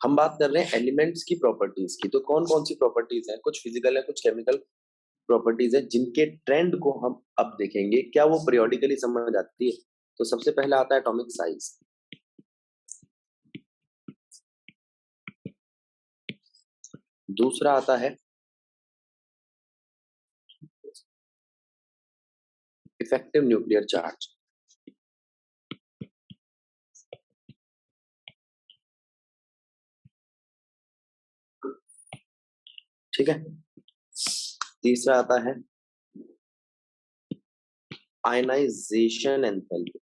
हम बात कर रहे हैं एलिमेंट्स की प्रॉपर्टीज की। तो कौन कौन सी प्रॉपर्टीज हैं? कुछ फिजिकल है, कुछ केमिकल प्रॉपर्टीज है, जिनके ट्रेंड को हम अब देखेंगे क्या वो periodically समझ आती है। तो सबसे पहला आता है एटॉमिक साइज। दूसरा आता है इफेक्टिव न्यूक्लियर चार्ज। ठीक है। तीसरा आता है आयनाइजेशन एंथैल्पी।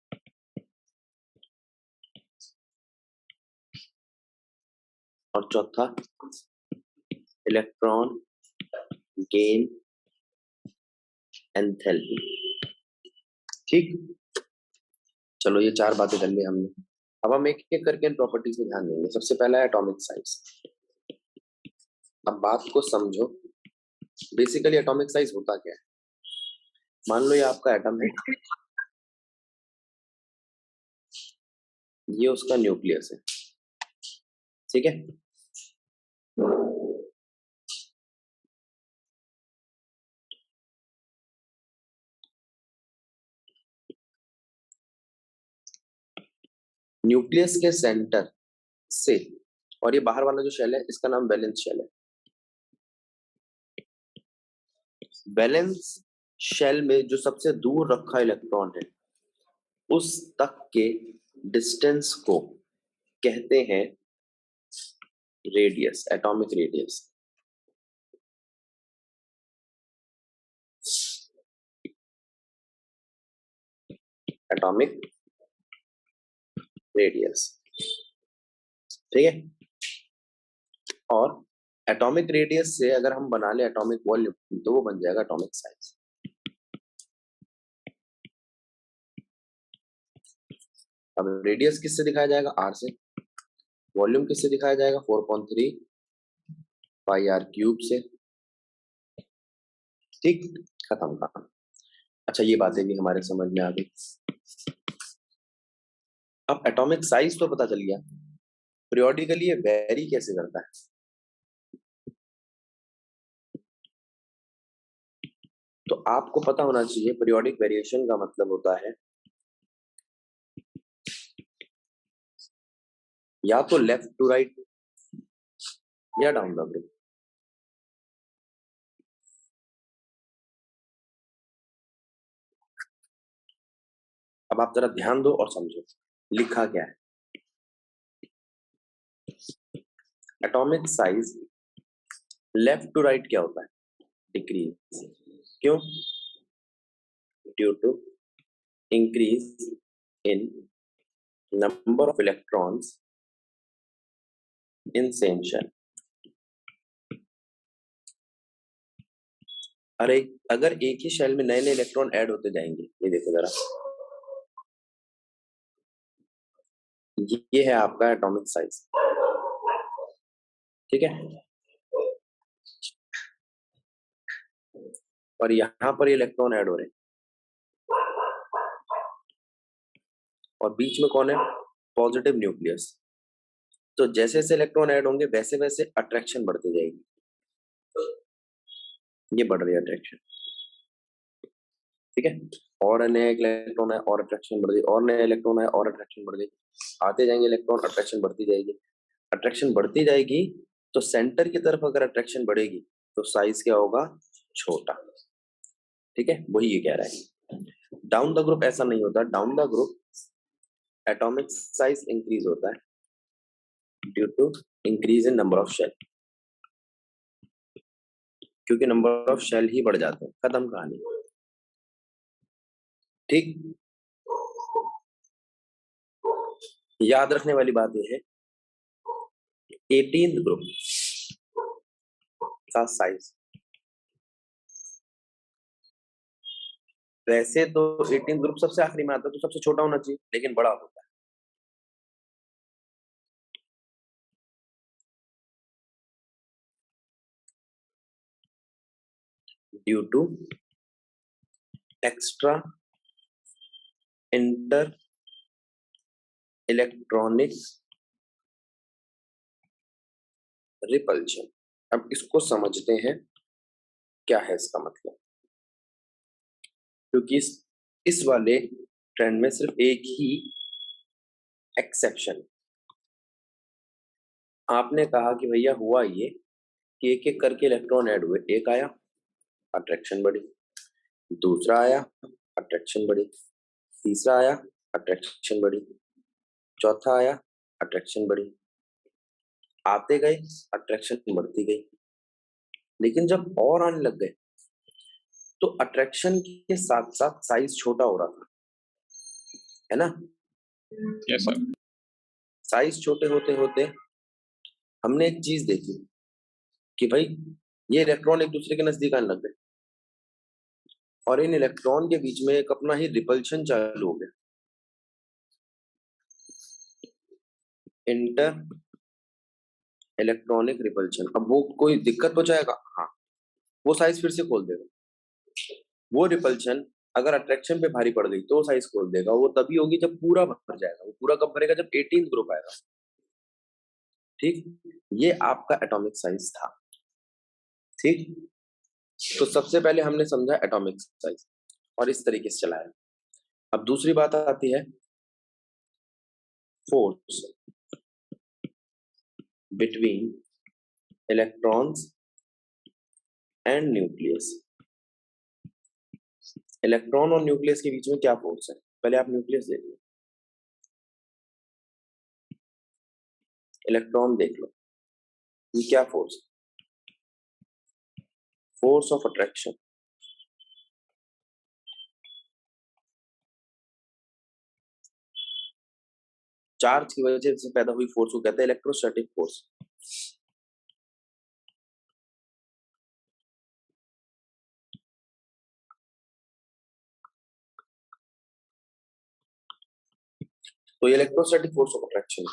और चौथा इलेक्ट्रॉन गेन एंथैल्पी। ठीक, चलो ये चार बातें कर ली हमने। अब हम एक एक करके इन प्रॉपर्टीज पे ध्यान देंगे। सबसे पहला है एटॉमिक साइज। अब बात को समझो, बेसिकली एटॉमिक साइज होता क्या है। मान लो ये आपका एटम है, ये उसका न्यूक्लियस है। ठीक है। न्यूक्लियस के सेंटर से, और ये बाहर वाला जो शेल है इसका नाम वैलेंस शेल है। वैलेंस शेल में जो सबसे दूर रखा इलेक्ट्रॉन है उस तक के डिस्टेंस को कहते हैं radius, atomic radius. Atomic radius. ठीक है। और एटॉमिक रेडियस से अगर हम बना ले एटॉमिक वॉल्यूम तो वो बन जाएगा एटॉमिक साइज। अब रेडियस किससे दिखाया जाएगा? आर से। वॉल्यूम किससे दिखाया जाएगा? 4.3 पाई आर क्यूब से। ठीक, खत्म कहानी। अच्छा, ये बातें भी हमारे समझ में आ गई। अब एटॉमिक साइज तो पता चल गया, पीरियोडिकली ये वेरी कैसे करता है। तो आपको पता होना चाहिए पीरियोडिक वेरिएशन का मतलब होता है या तो लेफ्ट टू राइट या डाउन द ग्रुप। अब आप जरा ध्यान दो और समझो लिखा क्या है। Atomic size left to right क्या होता है? डिक्रीज। क्यों? Due to increase in number of electrons in same shell. अरे अगर एक ही शेल में नए नए इलेक्ट्रॉन ऐड होते जाएंगे, ये देखो जरा, ये है आपका एटॉमिक साइज। ठीक है। और यहां पर इलेक्ट्रॉन ऐड हो रहे हैं और बीच में कौन है? Positive nucleus. तो जैसे जैसे इलेक्ट्रॉन ऐड होंगे वैसे वैसे अट्रैक्शन बढ़ती जाएगी। ये बढ़ रही है अट्रैक्शन। ठीक है। और नया इलेक्ट्रॉन है और अट्रैक्शन बढ़ गई, और नया इलेक्ट्रॉन है और अट्रैक्शन बढ़ गई। आते जाएंगे इलेक्ट्रॉन, अट्रैक्शन बढ़ती जाएगी। अट्रैक्शन बढ़ती जाएगी तो सेंटर की तरफ अगर अट्रैक्शन बढ़ेगी तो साइज क्या होगा? छोटा। ठीक है, वही ये कह रहा है। डाउन द ग्रुप ऐसा नहीं होता। Down the group atomic size increase होता है due to increase in number of shell, क्योंकि नंबर ऑफ शेल ही बढ़ जाते हैं। खत्म कहानी। ठीक, याद रखने वाली बात यह है 18th ग्रुप का साइज, वैसे तो 18th ग्रुप सबसे आखिरी में आता है तो सबसे छोटा होना चाहिए, लेकिन बड़ा होता है। Due to extra inter electronic repulsion. अब इसको समझते हैं क्या है इसका मतलब, क्योंकि इस वाले ट्रेंड में सिर्फ एक ही एक्सेप्शन। आपने कहा कि भैया हुआ ये कि एक एक करके इलेक्ट्रॉन ऐड हुए, एक आया अट्रैक्शन बढ़ी, दूसरा आया अट्रैक्शन बढ़ी, तीसरा आया अट्रैक्शन बढ़ी, चौथा आया अट्रैक्शन बढ़ी, आते गए अट्रैक्शन बढ़ती गई। लेकिन जब और आने लग गए तो अट्रैक्शन के साथ साथ साइज छोटा हो रहा था, है ना? Yes sir. साइज छोटे होते होते हमने एक चीज देखी कि भाई ये इलेक्ट्रॉन एक दूसरे के नजदीक आने लग गए और इन इलेक्ट्रॉन के बीच में एक अपना ही रिपल्शन चालू हो गया, इंटर इलेक्ट्रॉनिक रिपल्शन। अब वो कोई दिक्कत पहुंचाएगा? हाँ, वो साइज फिर से खोल देगा। वो रिपल्शन अगर अट्रैक्शन पे भारी पड़ गई तो साइज खोल देगा। वो तभी होगी जब पूरा भर जाएगा। वो पूरा कब भरेगा? जब 18th ग्रुप आएगा। ठीक, ये आपका एटॉमिक साइज था। ठीक, तो सबसे पहले हमने समझा एटॉमिक साइज और इस तरीके से चलाया। अब दूसरी बात आती है force between electrons and nucleus. Electron और न्यूक्लियस के बीच में क्या फोर्स है? पहले आप न्यूक्लियस देख लो, इलेक्ट्रॉन देख लो, ये क्या फोर्स है? Force of attraction. चार्ज की वजह से पैदा हुई फोर्स को कहते हैं इलेक्ट्रोस्टैटिक फोर्स। तो ये electrostatic force of attraction,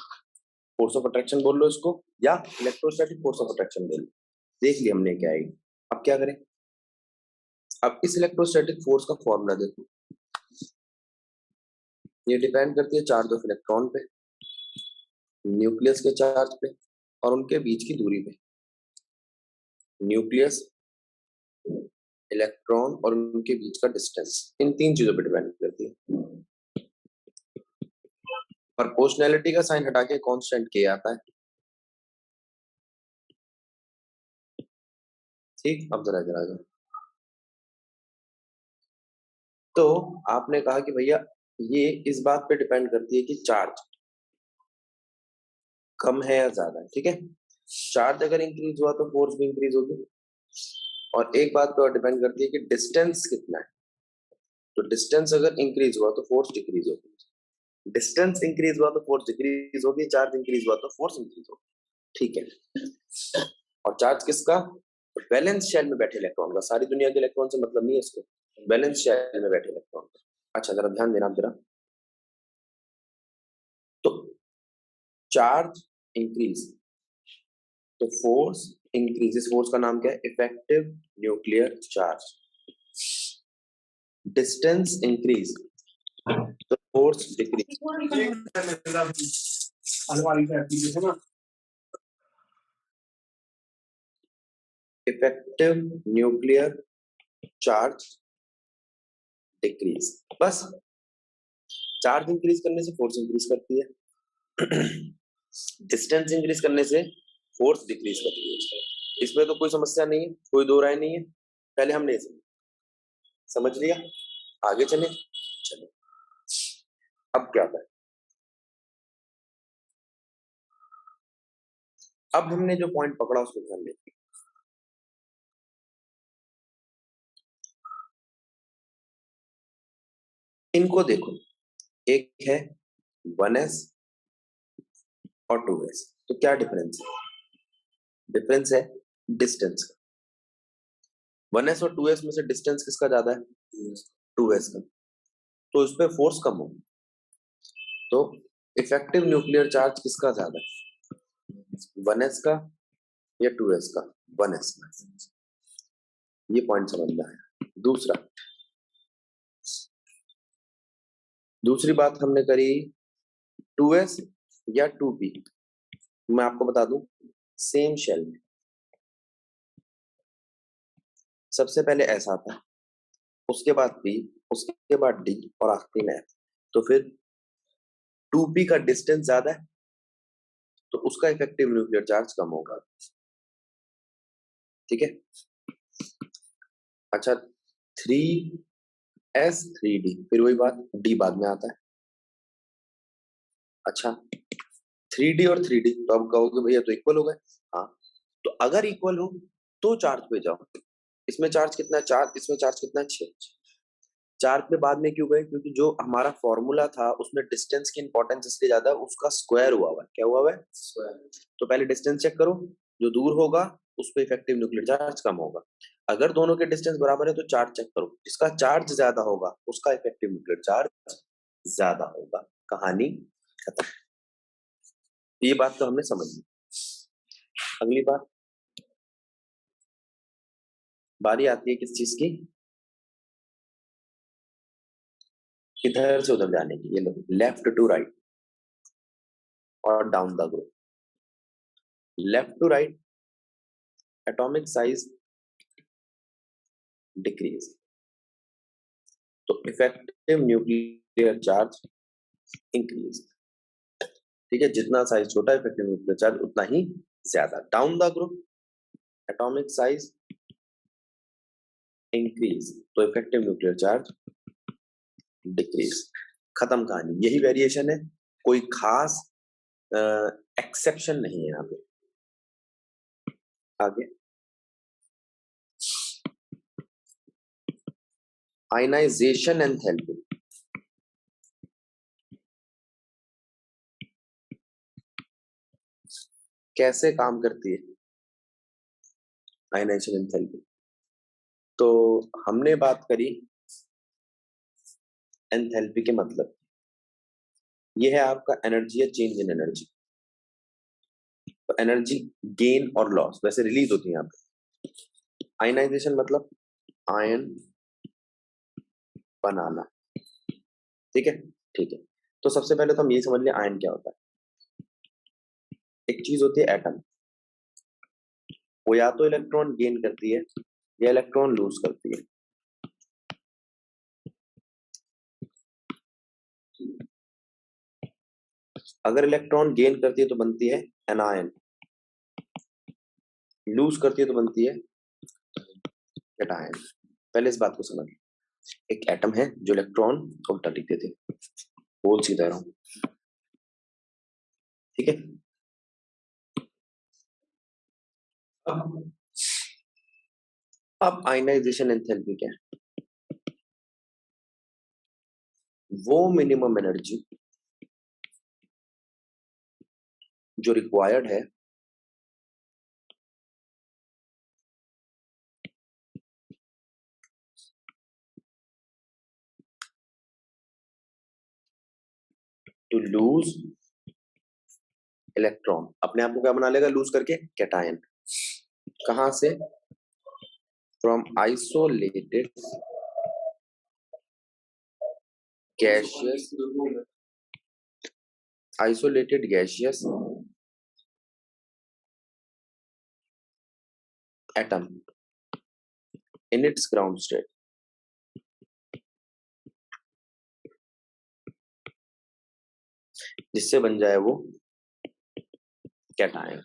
force of attraction बोल लो इसको, या इलेक्ट्रोस्टैटिक फोर्स ऑफ अट्रैक्शन बोल लो। देख लिया हमने क्या है। अब क्या करें? अब इस इलेक्ट्रोस्टैटिक फोर्स का फॉर्मूला देखो। ये डिपेंड करती है चार्ज ऑफ इलेक्ट्रॉन पे, न्यूक्लियस के चार्ज पे और उनके बीच की दूरी पे। न्यूक्लियस, इलेक्ट्रॉन और उनके बीच का डिस्टेंस, इन तीन चीजों पे डिपेंड करती है। प्रोपोर्शनैलिटी का साइन हटा के कांस्टेंट के आता है। ठीक, अब जरा जरा जरा तो आपने कहा कि भैया ये इस बात पे डिपेंड करती है कि चार्ज कम है या ज्यादा है। ठीक है, चार्ज अगर इंक्रीज हुआ तो फोर्स भी इंक्रीज होगी। और एक बात पे और डिपेंड करती है कि डिस्टेंस कितना है। तो डिस्टेंस अगर इंक्रीज हुआ तो फोर्स डिक्रीज होगी, डिस्टेंस इंक्रीज हुआ तो फोर्स डिक्रीज होगी, चार्ज इंक्रीज हुआ तो फोर्स इंक्रीज होगी। ठीक है, और चार्ज किसका? वैलेंस शेल में बैठे इलेक्ट्रॉन का। सारी दुनिया के इलेक्ट्रॉन से मतलब नहीं है इसको, वैलेंस शेल में बैठे इलेक्ट्रॉन का। अच्छा, जरा ध्यान देना जरा। तो चार्ज इंक्रीज तो फोर्स इंक्रीज। फोर्स का नाम क्या है? Effective nuclear charge. Distance increase तो force decrease. Effective nuclear charge decrease. बस, चार्ज इंक्रीज करने से फोर्स इंक्रीज करती है, डिस्टेंस इंक्रीज करने से फोर्स डिक्रीज करती है। इसमें तो कोई समस्या नहीं है, कोई दो राय नहीं है। पहले हमने ये समझ लिया, आगे चले। चलो, अब क्या था? अब हमने जो पॉइंट पकड़ा उसको ध्यान दें। इनको देखो, एक है 1s और 2s। तो क्या डिफरेंस है? डिफरेंस है डिस्टेंस का। 1s और 2s में से डिस्टेंस किसका ज्यादा है? 2s का। तो इस पे फोर्स कम होगी। तो इफेक्टिव न्यूक्लियर चार्ज किसका ज्यादा है? 1s का या 2s का? 1s का। ये पॉइंट समझ में आया। दूसरी बात हमने करी 2s या 2p। मैं आपको बता दूं, सेम शेल में सबसे पहले S आता है, उसके बाद P, उसके बाद D और आखिरी में F। तो फिर 2p का डिस्टेंस ज्यादा है तो उसका इफेक्टिव न्यूक्लियर चार्ज कम होगा। ठीक है। अच्छा 3s 3d, फिर वही बात, D बाद में आता है। अच्छा 3d और 3d, तो अब कहोगे भैया तो इक्वल हो गए। हाँ, तो अगर इक्वल हो तो चार्ज पे जाओ। इसमें चार्ज कितना है? 4, इसमें चार्ज कितना है? 6। चार्ज पे बाद में क्यों गए? क्योंकि जो हमारा फॉर्मूला था उसमें डिस्टेंस की इंपॉर्टेंस इसलिए ज्यादा है, उसका स्क्वायर हुआ हुआ है। क्या हुआ हुआ है? स्क्वायर। तो पहले डिस्टेंस चेक करो, जो दूर होगा उस पे इफेक्टिव न्यूक्लियर चार्ज कम होगा। अगर दोनों के डिस्टेंस बराबर है तो चार्ज चेक करो, जिसका चार्ज ज्यादा होगा उसका इफेक्टिव न्यूक्लियर चार्ज ज्यादा होगा। कहानी खत्म। ये बात तो हमने समझ ली। अगली बात, बारी आती है किस चीज की? इधर से उधर जाने की। ये लो, लेफ्ट टू राइट और down the group. Left to right atomic size decrease, तो इफेक्टिव न्यूक्लियर चार्ज इंक्रीज। ठीक है, जितना साइज छोटा इफेक्टिव न्यूक्लियर चार्ज उतना ही ज्यादा। Down the group atomic size increase, तो इफेक्टिव न्यूक्लियर चार्ज डिक्रीज। खत्म कहानी। यही वेरिएशन है, कोई खास एक्सेप्शन नहीं है यहाँ पे। आगे, आयनाइजेशन एंथैल्पी। कैसे काम करती है आयनाइजेशन एंथैल्पी? तो हमने बात करी एंथैल्पी के मतलब, ये है आपका एनर्जी या चेंज इन एनर्जी। तो एनर्जी गेन और लॉस वैसे रिलीज होती है यहाँ पे। आयनाइजेशन मतलब आयन बनाना। ठीक है, ठीक है। तो सबसे पहले तो हम यही समझ लें आयन क्या होता है। एक चीज होती है एटम, वो या तो इलेक्ट्रॉन गेन करती है या इलेक्ट्रॉन लूज करती है। अगर इलेक्ट्रॉन गेन करती है तो बनती है एनायन, लूज करती है तो बनती है कैटायन। पहले इस बात को समझ। एक एटम है जो इलेक्ट्रॉन उल्टा लिख देते, बोल सीधा रहा हूं। ठीक है। अब आयनाइजेशन एंथैल्पी क्या है? वो मिनिमम एनर्जी जो रिक्वायर्ड है टू लूज इलेक्ट्रॉन। अपने आप को क्या बना लेगा लूज करके? कैटायन। कहां से? From isolated gaseous, isolated gaseous atom in its ground state, जिससे बन जाए वो कैटायन।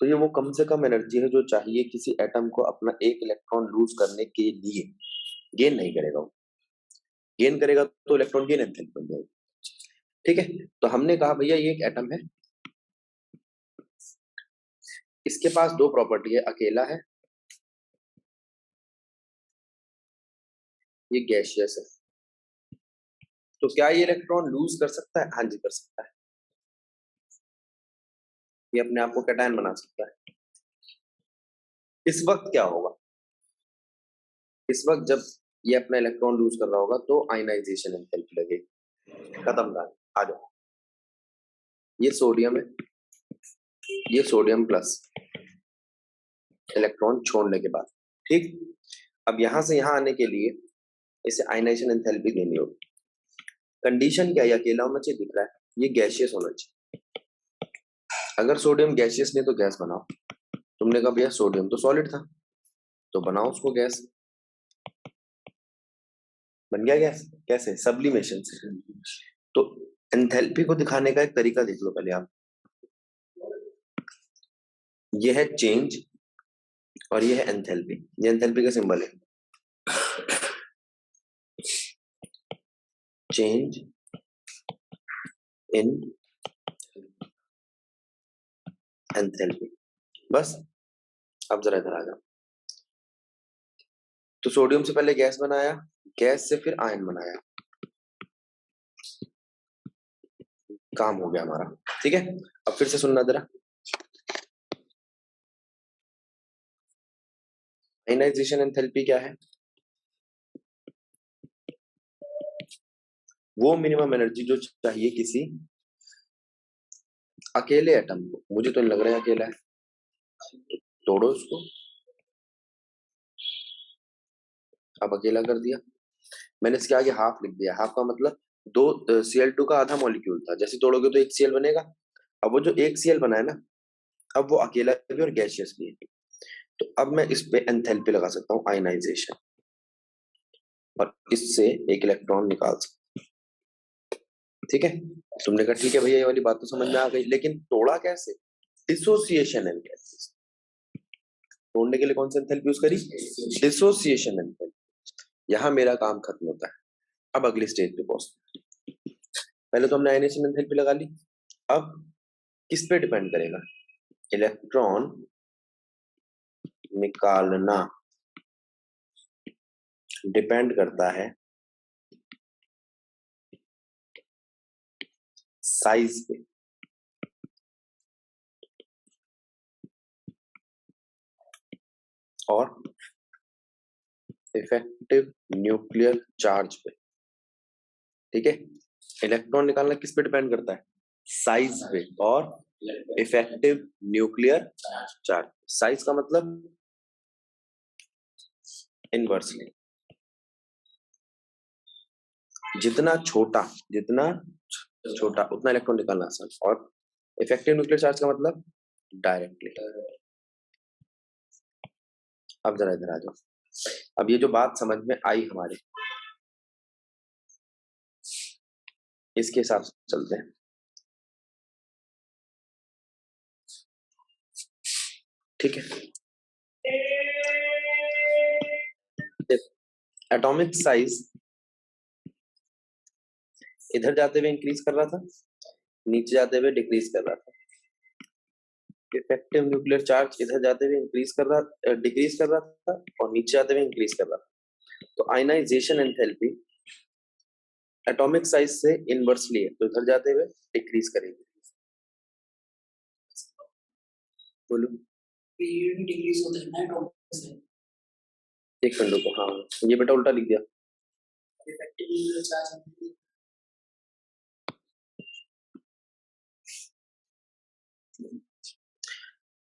तो ये वो कम से कम एनर्जी है जो चाहिए किसी एटम को अपना एक इलेक्ट्रॉन लूज करने के लिए। गेन नहीं करेगा वो, गेन करेगा तो इलेक्ट्रॉन गेन एंथैल्पी बन जाएगी। ठीक है, तो हमने कहा भैया ये एक एटम है, इसके पास दो प्रॉपर्टी है, अकेला है, ये गैसियस है। तो क्या ये इलेक्ट्रॉन लूज कर सकता है? हाँ जी कर सकता है, ये अपने आप को कैटायन बना सकता है। इस वक्त क्या होगा? इस वक्त जब ये अपना इलेक्ट्रॉन लूज कर रहा होगा तो आयनाइजेशन एंथैल्पी लगेगी। खत्म कहानी। आ जाओ, ये सोडियम है, ये सोडियम प्लस इलेक्ट्रॉन छोड़ने के बाद। ठीक, अब यहां से यहां आने के लिए इसे आयनाइजेशन एंथैल्पी देनी होगी। कंडीशन क्या है? अकेला होना चाहिए, दिख रहा है, ये गैसियस होना चाहिए। अगर सोडियम गैसियस नहीं तो गैस बनाओ। तुमने कहा भैया सोडियम तो सॉलिड था, तो बनाओ उसको गैस। बन गया गैस। कैसे? सब्लिमेशन से। तो एंथैल्पी को दिखाने का एक तरीका देख लो पहले आप। ये है चेंज और ये है एंथैल्पी। ये एंथैल्पी का सिंबल है, चेंज इन एंथैल्पी। बस। अब जरा इधर आ जाओ। तो सोडियम से पहले गैस बनाया, गैस से फिर आयन बनाया, काम हो गया हमारा। ठीक है, अब फिर से सुनना जरा। आयनाइजेशन एंथैल्पी क्या है? वो मिनिमम एनर्जी जो चाहिए किसी अकेले एटम को। मुझे तो नहीं लग रहा है अकेला है, तोड़ो उसको। अब अकेला कर दिया। मैंने इसके आगे हाफ लिख दिया। हाफ का मतलब दो Cl2 का आधा मॉलिक्यूल था, जैसे तोड़ोगे तो एक Cl बनेगा। अब वो जो एक Cl बना है ना, अब वो अकेला भी और गैसियस भी है। तो अब मैं इस पे एंथैल्पी लगा सकता हूँ, आयनाइजेशन, और इससे एक इलेक्ट्रॉन निकाल सकता हूं। ठीक है, तुमने कहा ठीक है भैया, ये वाली बात तो समझ में आ गई, लेकिन तोड़ा कैसे? Dissociation enthalpy. तोड़ने के लिए कौन सा एंथैल्पी यूज करी? Dissociation enthalpy. यहां मेरा काम खत्म होता है। अब अगली स्टेज पे पहुंचते हैं। पहले तो हमने आयनाइजेशन एंथैल्पी लगा ली। अब किस पे डिपेंड करेगा? इलेक्ट्रॉन निकालना डिपेंड करता है साइज पे। और इफेक्टिव न्यूक्लियर चार्ज पे। ठीक है, इलेक्ट्रॉन निकालना किस पे डिपेंड करता है? साइज पे और इफेक्टिव न्यूक्लियर चार्ज। साइज का मतलब इनवर्सली, जितना छोटा उतना इलेक्ट्रॉन निकालना आसान। और इफेक्टिव न्यूक्लियर चार्ज का मतलब डायरेक्टली। अब जरा इधर आ जाओ। अब ये जो बात समझ में आई हमारे, इसके हिसाब से चलते हैं। ठीक है, एटॉमिक साइज इधर जाते हुए इंक्रीज कर रहा था, नीचे जाते हुए डिक्रीज कर रहा था। इफेक्टिव न्यूक्लियर चार्ज इधर जाते हुए डिक्रीज कर रहा था, और नीचे जाते हुए इंक्रीज कर रहा था। तो आयनाइजेशन एंथैल्पी एटॉमिक साइज से इनवर्सली है, तो इधर जाते हुए डिक्रीज करेगी। बोलो। पीरियड डिक्रीज होता है ना एटॉमिक से। एक मिनट रुको। हाँ, ये बेटा उल्टा लिख दिया। Effective nuclear charge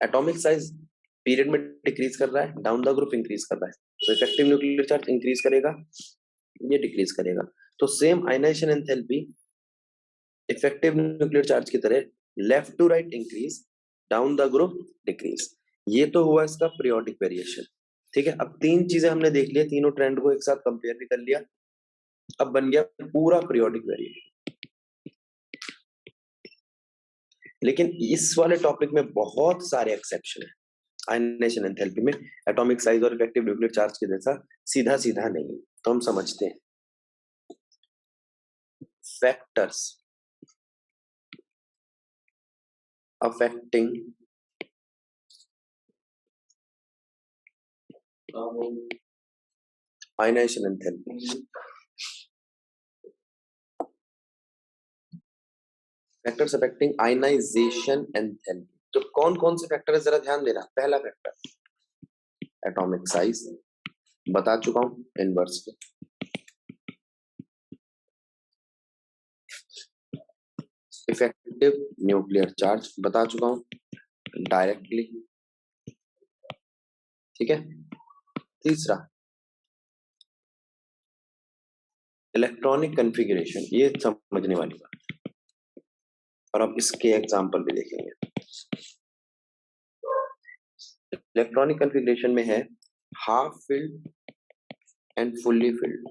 atomic size period में डिक्रीज कर रहा है, डाउन द ग्रुप इंक्रीज कर रहा है। तो इफेक्टिव न्यूक्लियर चार्ज इंक्रीज करेगा, ये डिक्रीज करेगा। तो same ionisation enthalpy effective nuclear charge की तरह left to right increase, down the group decrease. ये तो हुआ इसका पीरियोडिक वेरिएशन। ठीक है, अब तीन चीजें हमने देख लिया, तीनों ट्रेंड को एक साथ कंपेयर भी कर लिया। अब बन गया पूरा पीरियोडिक वेरिएशन। लेकिन इस वाले टॉपिक में बहुत सारे एक्सेप्शन है। आयनाइजेशन एंथैल्पी में एटॉमिक साइज और इफेक्टिव न्यूक्लियर चार्ज के जैसा सीधा सीधा नहीं है, तो हम समझते हैं। Factors affecting ionisation enthalpy. Factors affecting ionisation enthalpy. तो कौन कौन से फैक्टर है जरा ध्यान देना। पहला फैक्टर एटॉमिक साइज, बता चुका हूं इनवर्स पे। इफेक्टिव न्यूक्लियर चार्ज बता चुका हूं डायरेक्टली। ठीक है, तीसरा इलेक्ट्रॉनिक कॉन्फ़िगरेशन, ये समझने वाली बात। और अब इसके एग्जांपल भी देखेंगे। इलेक्ट्रॉनिक कॉन्फ़िगरेशन में है half filled and fully filled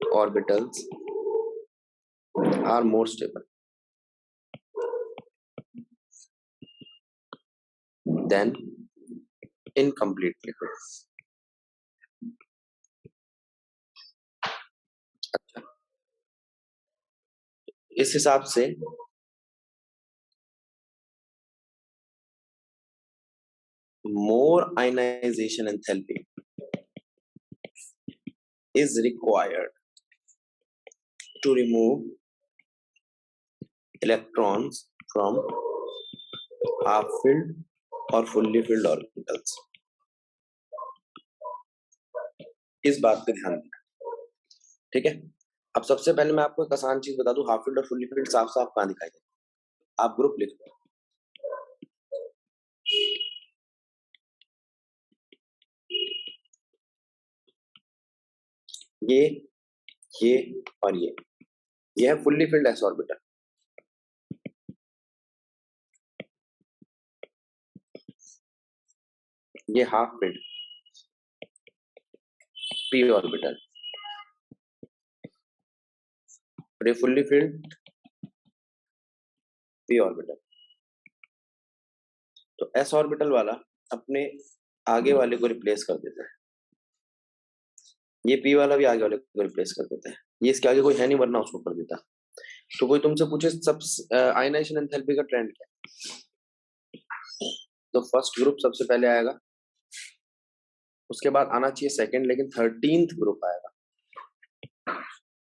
orbitals are more stable than incomplete liquid. अच्छा, इस हिसाब से more ionization enthalpy is required to remove electrons from half filled or fully filled orbitals। इस बात पे ध्यान देना, ठीक है। अब सबसे पहले मैं आपको एक आसान चीज बता दूं, हाफ फील्ड और फुल्ली फील्ड साफ साफ कहां दिखाई देगा। आप ग्रुप लिख लो, ये और ये है फुल्ली फिल्ड एस ऑर्बिटल, ये हाफ फिल्ड पी ऑर्बिटल, और ये फुल्ली फिल्ड पी ऑर्बिटल। तो एस ऑर्बिटल वाला अपने आगे वाले को रिप्लेस कर देता है, ये पी वाला भी आगे वाले को रिप्लेस कर देता है, ये इसके आगे कोई है नहीं वरना उसको कर देता। तो कोई तुमसे पूछे सब आयनाइजेशन एंथैल्पी का ट्रेंड क्या है, तो फर्स्ट ग्रुप सबसे पहले आएगा, उसके बाद आना चाहिए सेकंड, लेकिन 13th ग्रुप आएगा,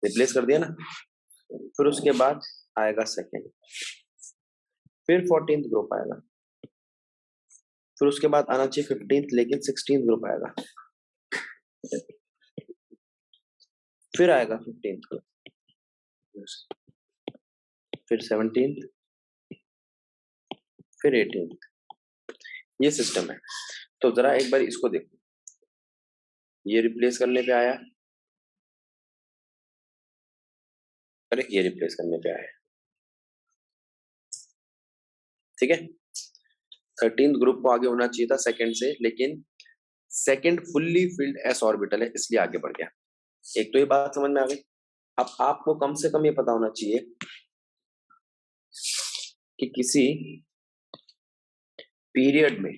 रिप्लेस कर दिया ना। फिर उसके बाद आएगा सेकंड, फिर 14th ग्रुप आएगा, फिर उसके बाद आना चाहिए 15th, लेकिन 16th ग्रुप आएगा, फिर आएगा 15th ग्रुप, फिर 17th, फिर 18th। ये सिस्टम है। तो जरा एक बार इसको देखो, ये रिप्लेस करने पे आया, करेक्ट, ये रिप्लेस करने पे आया, ठीक है। 13th ग्रुप को आगे होना चाहिए था सेकंड से, लेकिन second fully filled S orbital है इसलिए आगे बढ़ गया। एक तो ये बात समझ में आ गई। अब आपको कम से कम ये पता होना चाहिए कि किसी पीरियड में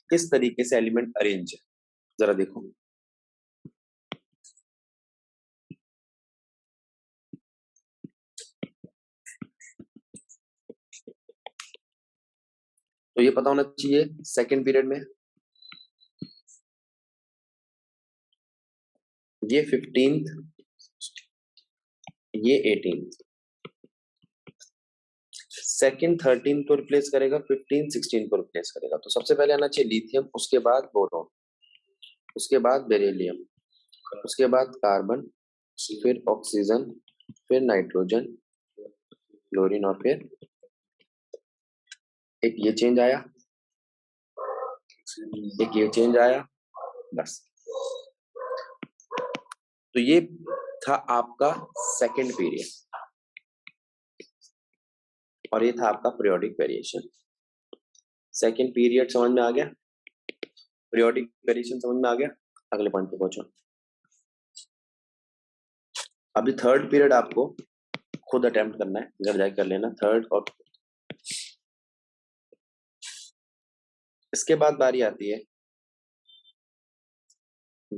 किस तरीके से एलिमेंट अरेंज है, जरा देखो। तो ये पता होना चाहिए सेकंड पीरियड में ये 15th, ये 18th, सेकंड 13th को रिप्लेस करेगा, 15 16 को रिप्लेस करेगा। तो सबसे पहले आना चाहिए लिथियम, उसके बाद बोरॉन, उसके बाद बेरिलियम, उसके बाद कार्बन, फिर ऑक्सीजन, फिर नाइट्रोजन, क्लोरीन, और फिर एक ये चेंज आया, एक ये चेंज आया, बस। तो ये था आपका सेकंड पीरियड, और ये था आपका पीरियोडिक वेरिएशन। सेकंड पीरियड समझ में आ गया, पीरियोडिक वेरिएशन समझ में आ गया। अगले पॉइंट पे पहुंचो। अभी थर्ड पीरियड आपको खुद अटेम्प्ट करना है, घर जाके कर लेना थर्ड और इसके बाद बारी आती है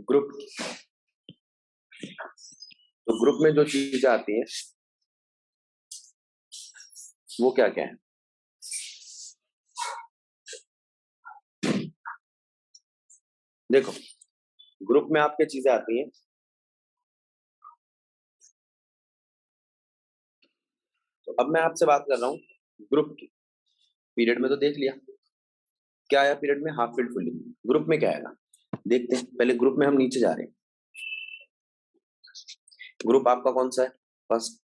ग्रुप की। तो ग्रुप में जो चीजें आती हैं वो क्या क्या है, देखो ग्रुप में आपके चीजें आती हैं, तो अब मैं आपसे बात कर रहा हूं ग्रुप की। पीरियड में तो देख लिया क्या आया, पीरियड में हाफ फील्ड फुल्ली। ग्रुप में क्या आएगा देखते हैं। पहले ग्रुप में हम नीचे जा रहे हैं। ग्रुप आपका कौन सा है, फर्स्ट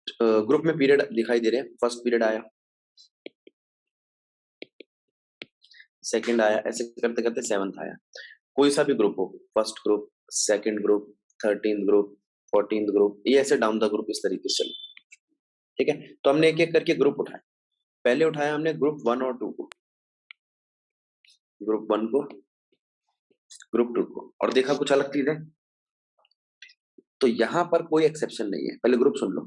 ग्रुप में पीरियड दिखाई दे रहे हैं, फर्स्ट पीरियड आया, सेकंड आया, ऐसे करते करते 7th आया। कोई सा भी ग्रुप हो, first group, second group, 13th group, 14th group, ये ऐसे डाउन द ग्रुप इस तरीके से चले, ठीक है। तो हमने एक एक करके ग्रुप उठाए। पहले उठाया हमने ग्रुप 1 और 2 को, ग्रुप 1 को, ग्रुप 2 को, और देखा कुछ अलग चीज है। तो यहां पर कोई एक्सेप्शन नहीं है। पहले ग्रुप सुन लो।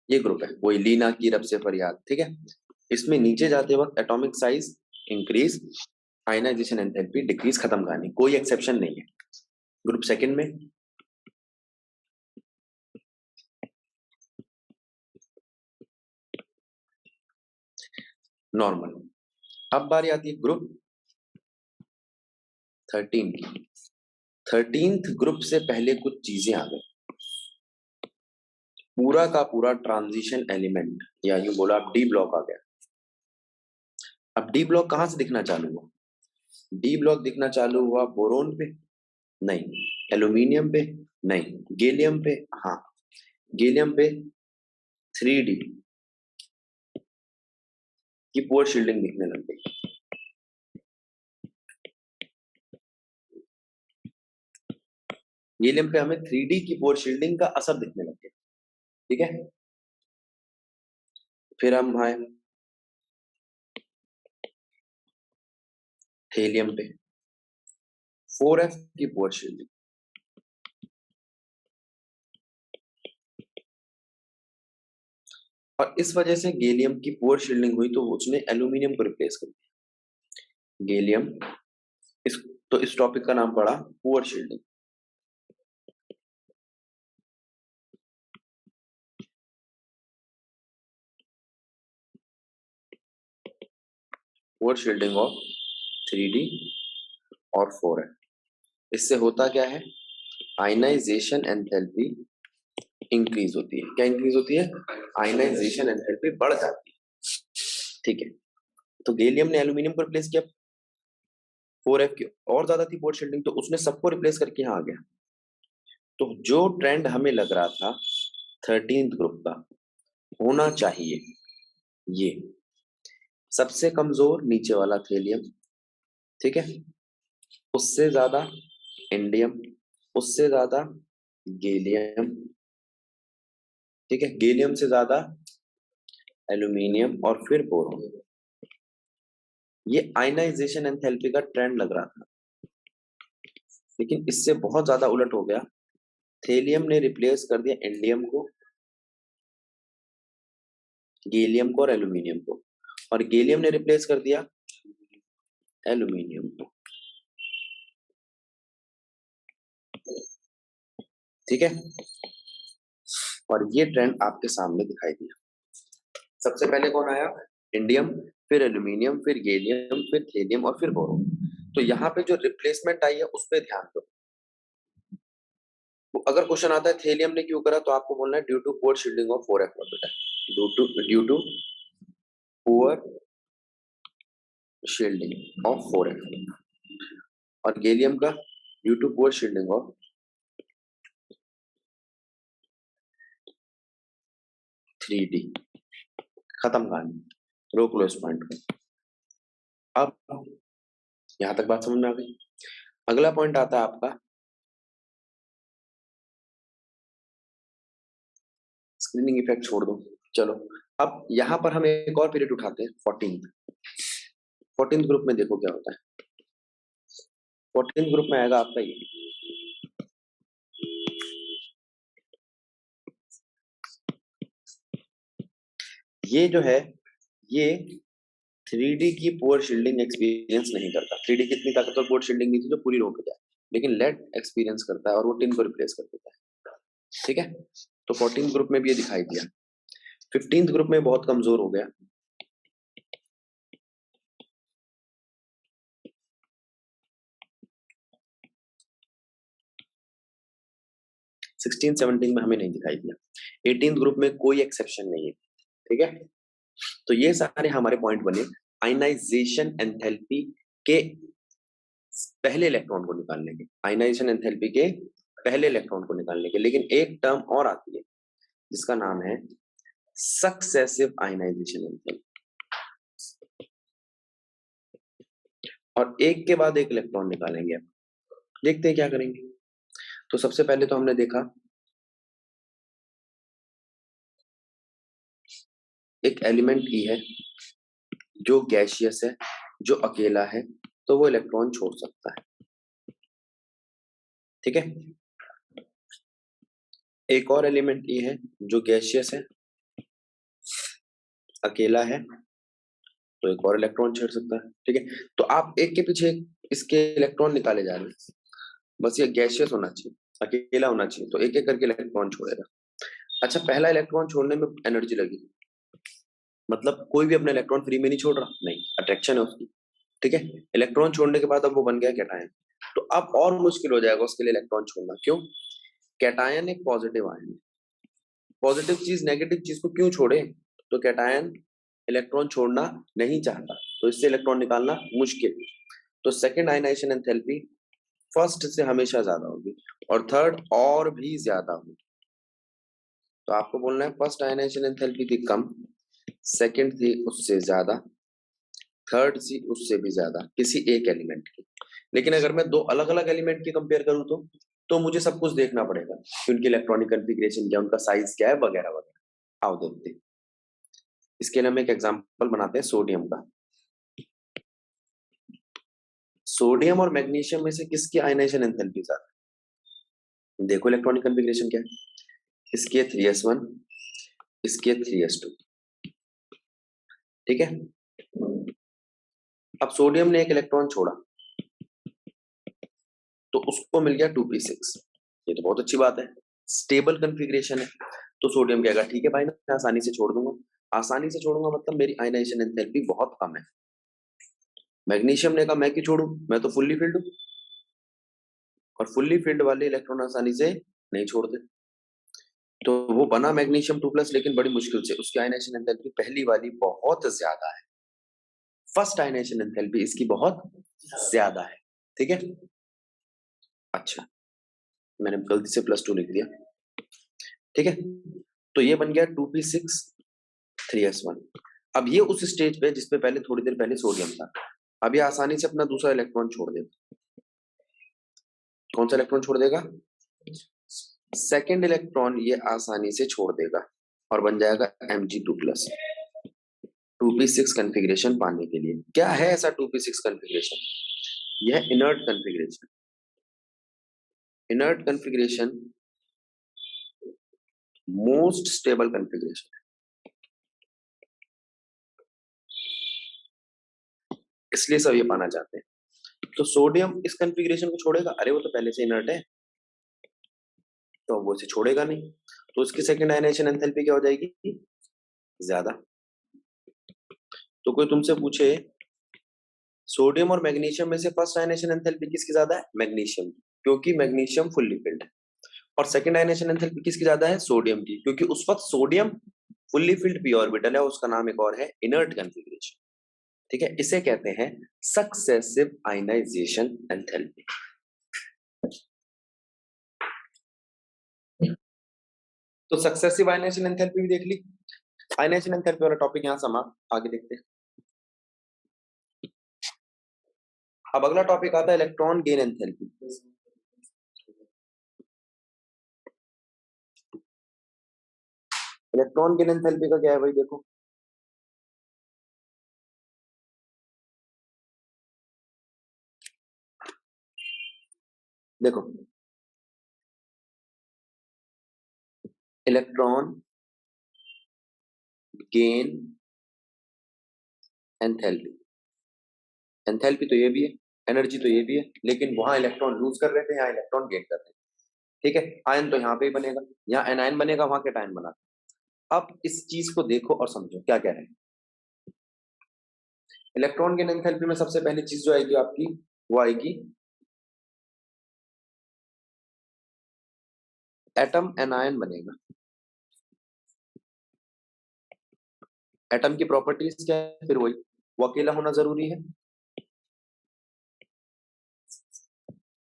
ये ग्रुप है, वही लीना की रब से फरियाद, ठीक है। इसमें नीचे जाते वक्त atomic size increase, ionisation enthalpy decrease, खत्म कहानी, कोई एक्सेप्शन नहीं है। ग्रुप सेकंड में नॉर्मल। अब बारी आती है ग्रुप 13 की। 13th ग्रुप से पहले कुछ चीजें आ गई। पूरा का पूरा ट्रांजिशन एलिमेंट, या यूं बोला आप डी ब्लॉक आ गया। अब डी ब्लॉक कहां से दिखना चालू हुआ? डी ब्लॉक दिखना चालू हुआ बोरोन पे? नहीं। एल्यूमिनियम पे? नहीं। गैलियम पे? हाँ, गैलियम पे 3D की पोर शील्डिंग दिखने लग गई। गैलियम पे हमें 3D की पोर शील्डिंग का असर दिखने लग गया, ठीक है। फिर हम आए हेलियम पे, 4F की पोर शील्डिंग। और इस वजह से गैलियम की पोर शील्डिंग हुई, तो उसने एल्यूमिनियम को रिप्लेस कर दिया। गैलियम, इस तो इस टॉपिक का नाम पड़ा poor shielding. Poor shielding of 3D और 4F। इससे होता क्या है? आयनाइजेशन एंथैल्पी इंक्रीज होती है। क्या इंक्रीज होती है? आयनाइजेशन एंथैल्पी बढ़ जाती है, ठीक है। तो गैलियम ने एल्यूमिनियम को रिप्लेस किया, 4F की और ज्यादा थी पोर शील्डिंग, तो उसने सबको रिप्लेस करके यहाँ आ गया। तो जो ट्रेंड हमें लग रहा था 13th ग्रुप का होना चाहिए, ये सबसे कमजोर नीचे वाला थेलियम, ठीक है, उससे ज्यादा इंडियम, उससे ज्यादा गैलियम, ठीक है, गैलियम से ज्यादा एल्यूमिनियम, और फिर बोरोन। ये आयनाइजेशन एंथैल्पी का ट्रेंड लग रहा था, लेकिन इससे बहुत ज्यादा उलट हो गया। थेलियम ने रिप्लेस कर दिया इंडियम को, गैलियम को और एल्यूमिनियम को, और गैलियम ने रिप्लेस कर दिया एल्यूमिनियम को, ठीक है। और ये ट्रेंड आपके सामने दिखाई दिया। सबसे पहले कौन आया? इंडियम, फिर एल्यूमिनियम, फिर गैलियम, फिर थेलियम, और फिर बोरोन। तो यहाँ पे जो रिप्लेसमेंट आई है उस पर ध्यान दो। तो अगर क्वेश्चन आता है थेलियम ने क्यों करा, तो आपको बोलना है due to poor shielding of 4F orbital, due to poor shielding of 4F। और गैलियम का due to poor shielding of 3D। खत्म कहानी, रोक लो इस पॉइंट को। अब यहां तक बात समझ में आ गई। अगला पॉइंट आता है आपका स्क्रीनिंग इफेक्ट, छोड़ दो, चलो। अब यहां पर हम एक और पीरियड उठाते हैं 14th ग्रुप में। देखो क्या होता है। 14th ग्रुप में आएगा आपका ये जो है, ये 3D की पोअर शील्डिंग एक्सपीरियंस नहीं करता। 3D की इतनी ताकतवर पोअर शील्डिंग नहीं थी जो पूरी रोक जाए, लेकिन लेड एक्सपीरियंस करता है और वो टिन को रिप्लेस कर देता है, ठीक है। तो 14th ग्रुप में भी ये दिखाई दिया। 15th ग्रुप में बहुत कमजोर हो गया। 16 17 में हमें नहीं दिखाई दिया। 18th ग्रुप में कोई एक्सेप्शन नहीं है, ठीक है। तो ये सारे हमारे पॉइंट बने आयनाइजेशन एंथैल्पी के पहले इलेक्ट्रॉन को निकालने के, आयनाइजेशन एंथैल्पी के पहले इलेक्ट्रॉन को निकालने के। लेकिन एक टर्म और आती है जिसका नाम है सक्सेसिव आयनाइजेशन एंथैल्पी, और एक के बाद एक इलेक्ट्रॉन निकालेंगे। अब देखते हैं क्या करेंगे। तो सबसे पहले तो हमने देखा एक एलिमेंट ई है जो गैसियस है, जो अकेला है, तो वो इलेक्ट्रॉन छोड़ सकता है। ठीक है। एक और एलिमेंट ई है जो गैसियस है, अकेला है, तो एक और इलेक्ट्रॉन छोड़ सकता है। ठीक है। तो आप एक के पीछे एक इसके इलेक्ट्रॉन निकाले जा रहे हैं। बस ये गैसियस होना चाहिए, अकेला होना चाहिए, तो एक एक करके इलेक्ट्रॉन छोड़ेगा। अच्छा, पहला इलेक्ट्रॉन छोड़ने में एनर्जी लगी, मतलब कोई भी अपना इलेक्ट्रॉन फ्री में नहीं छोड़ रहा, नहीं, अट्रैक्शन है उसकी। ठीक है। इलेक्ट्रॉन छोड़ने के बाद अब वो बन गया कैटायन। तो अब और मुश्किल हो जाएगा उसके लिए इलेक्ट्रॉन छोड़ना। क्यों? कैटायन एक पॉजिटिव आयन है, पॉजिटिव चीज नेगेटिव चीज को क्यों छोड़े? तो कैटायन इलेक्ट्रॉन छोड़ना नहीं चाहता, तो इससे इलेक्ट्रॉन निकालना मुश्किल। तो सेकेंड आयनाइजेशन एंथैल्पी फर्स्ट से हमेशा ज्यादा होगी और थर्ड और भी ज्यादा होगी। तो आपको बोलना है फर्स्ट आयनाइजेशन एंथैल्पी थी कम, सेकंड थी उससे ज्यादा, थर्ड थी उससे भी ज्यादा किसी एक एलिमेंट की। लेकिन अगर मैं दो अलग अलग एलिमेंट की कंपेयर करूं तो मुझे सब कुछ देखना पड़ेगा कि उनकी इलेक्ट्रॉनिक कॉन्फ़िगरेशन क्या, उनका साइज क्या है, वगैरह वगैरह। आओ देखते हैं। इसके लिए हम एक एग्जांपल बनाते हैं सोडियम का। सोडियम और मैग्नीशियम में से किसकी आयनाइजेशन एंथैल्पी ज्यादा है? देखो इलेक्ट्रॉनिक कॉन्फ़िगरेशन क्या है। इसकी है 3s1, इसकी है 3s2। ठीक है। अब सोडियम ने एक इलेक्ट्रॉन छोड़ा तो उसको मिल गया 2p6। ये तो बहुत अच्छी बात है, स्टेबल कॉन्फ़िगरेशन है। तो सोडियम कहेगा ठीक है भाई, मैं आसानी से छोड़ दूंगा। आसानी से छोड़ूंगा मतलब मेरी आयनाइजेशन एंथैल्पी बहुत कम है। मैग्नीशियम ने कहा मैं क्यों छोड़ू, मैं तो फुल्ली फिल्ड हूं, और फुल्ली फिल्ड वाले इलेक्ट्रॉन आसानी से नहीं छोड़ते। तो वो बना मैग्नीशियम 2+, लेकिन बड़ी मुश्किल से। उसकी आयनाइजेशन एंथैल्पी पहली वाली बहुत ज्यादा है, फर्स्ट आयनाइजेशन एंथैल्पी इसकी बहुत ज्यादा है। ठीक है। अच्छा, मैंने गलती से +2 लिख दिया। ठीक है। तो ये बन गया 2p6 3s1। अब ये उस स्टेज पे जिसपे पहले थोड़ी देर पहले सोडियम था, अब ये आसानी से अपना दूसरा इलेक्ट्रॉन छोड़ देगा। कौन सा इलेक्ट्रॉन छोड़ देगा? सेकेंड इलेक्ट्रॉन ये आसानी से छोड़ देगा और बन जाएगा Mg2+। 2p6 कॉन्फ़िगरेशन पाने के लिए क्या है ऐसा 2p6 कॉन्फ़िगरेशन? यह inert configuration. Inert configuration most stable configuration है, इसलिए सब ये पाना चाहते हैं। तो सोडियम इस कॉन्फ़िगरेशन को छोड़ेगा? अरे वो तो पहले से इनर्ट है, तो वो इसे छोड़ेगा नहीं, तो उसकी सेकंड आयनाइजेशन एंथैल्पी क्या हो जाएगी? ज्यादा। तो कोई तुमसे पूछे सोडियम और मैग्नीशियम में से फर्स्ट आयनाइजेशन एंथैल्पी किसकी ज्यादा है? मैग्नीशियम की, क्योंकि मैग्नीशियम फुल्ली फिल्ड है। और सेकंड आयनाइजेशन एंथैल्पी किसकी ज्यादा है? सोडियम की, क्योंकि उस वक्त sodium fully filled P orbital है, उसका नाम एक और है इनर्ट कॉन्फ़िगरेशन। ठीक है। इसे कहते हैं सक्सेसिव आयनाइजेशन एंथैल्पी। तो सक्सेसिव आयनाइजेशन एंथैल्पी भी देख ली। आयनाइजेशन एंथैल्पी वाला टॉपिक यहां समाप्त। आगे देखते हैं। अब अगला टॉपिक आता है electron gain enthalpy. Electron gain enthalpy का क्या है भाई? देखो, देखो इलेक्ट्रॉन गेन एंथैल्पी, एंथैल्पी तो ये भी है, एनर्जी तो ये भी है, लेकिन वहां इलेक्ट्रॉन लूज कर रहे थे, यहाँ इलेक्ट्रॉन गेन कर रहे हैं। ठीक है। आयन तो यहाँ पे ही बनेगा, यहाँ एनायन बनेगा, वहां कैटायन बना। अब इस चीज को देखो और समझो क्या कह रहे हैं। इलेक्ट्रॉन गेन एंथैल्पी में सबसे पहली चीज जो आएगी आपकी, वो आएगी एटम एनायन बनेगा। एटम की प्रॉपर्टीज क्या है? फिर वही, वो अकेला होना जरूरी है,